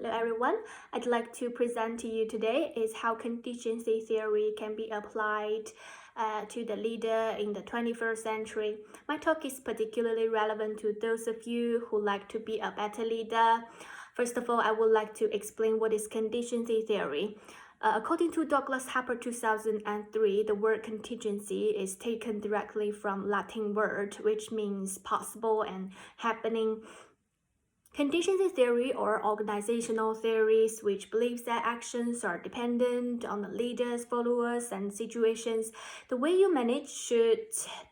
Hello everyone, I'd like to present to you today is how contingency theory can be applied to the leader in the 21st century. My talk is particularly relevant to those of you who like to be a better leader. First of all, I would like to explain what is contingency theory. According to Douglas Harper 2003, the word contingency is taken directly from Latin word, which means possible and happening. Contingency theory or organizational theories, which believes that actions are dependent on the leaders, followers, and situations. The way you manage should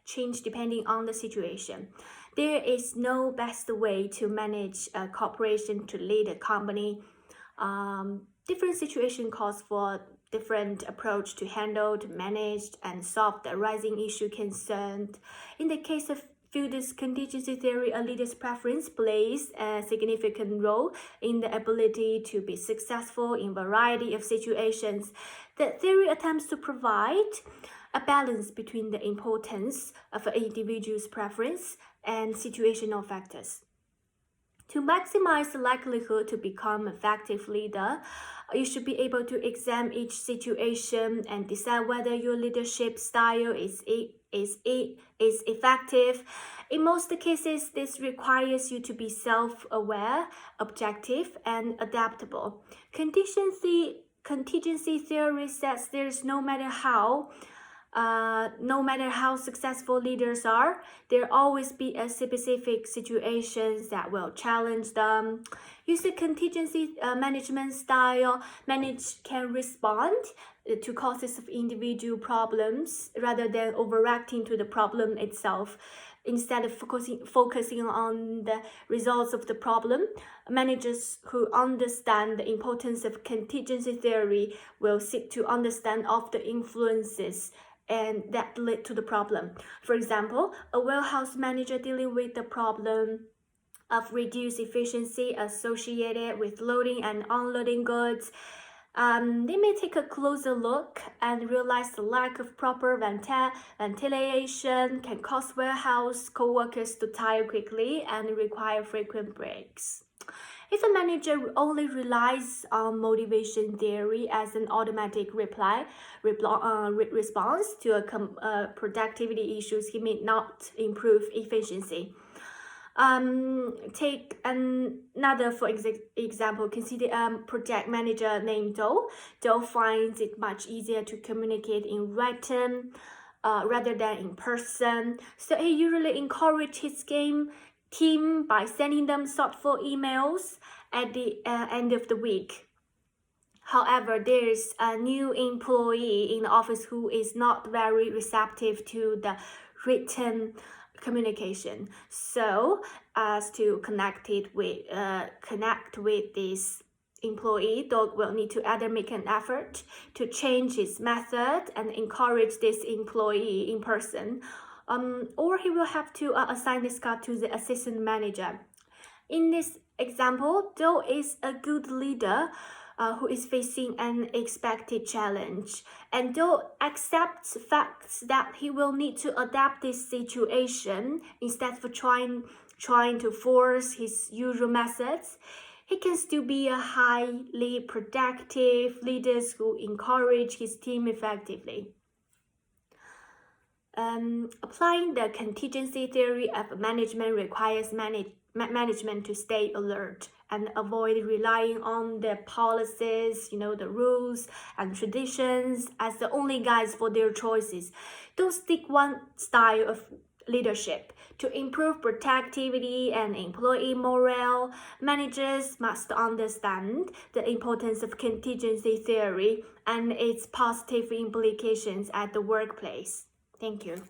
change depending on the situation. There is no best way to manage a corporation, to lead a company. Different situation calls for different approach to handle, to manage, and solve the arising issue concerned. In the case of this contingency theory, a leader's preference plays a significant role in the ability to be successful in a variety of situations. The theory attempts to provide a balance between the importance of an individual's preference and situational factors. To maximize the likelihood to become an effective leader, you should be able to examine each situation and decide whether your leadership style is effective. In most cases, this requires you to be self-aware, objective, and adaptable. Contingency theory says there's no matter how successful leaders are, there always be a specific situations that will challenge them. Use the contingency management style. Manage can respond to causes of individual problems rather than overreacting to the problem itself. Instead of focusing on the results of the problem, managers who understand the importance of contingency theory will seek to understand of the influences and that led to the problem. For example, a warehouse manager dealing with the problem of reduced efficiency associated with loading and unloading goods. They may take a closer look and realize the lack of proper ventilation can cause warehouse co-workers to tire quickly and require frequent breaks. If a manager only relies on motivation theory as an automatic response to productivity issues, he may not improve efficiency. Take another for example, consider a project manager named Joe. Joe finds it much easier to communicate in written rather than in person, so he usually encourages his team by sending them thoughtful emails at the end of the week. However, there is a new employee in the office who is not very receptive to the written communication. So, as to connect with this employee, Doug will need to either make an effort to change his method and encourage this employee in person, or he will have to assign this task to the assistant manager. In this example, Joe is a good leader who is facing an expected challenge, and Joe accepts facts that he will need to adapt this situation instead of trying to force his usual methods. He can still be a highly productive leader who encourage his team effectively. Applying the contingency theory of management requires management to stay alert and avoid relying on the policies, the rules and traditions as the only guides for their choices. Don't stick one style of leadership. To improve productivity and employee morale, managers must understand the importance of contingency theory and its positive implications at the workplace. Thank you.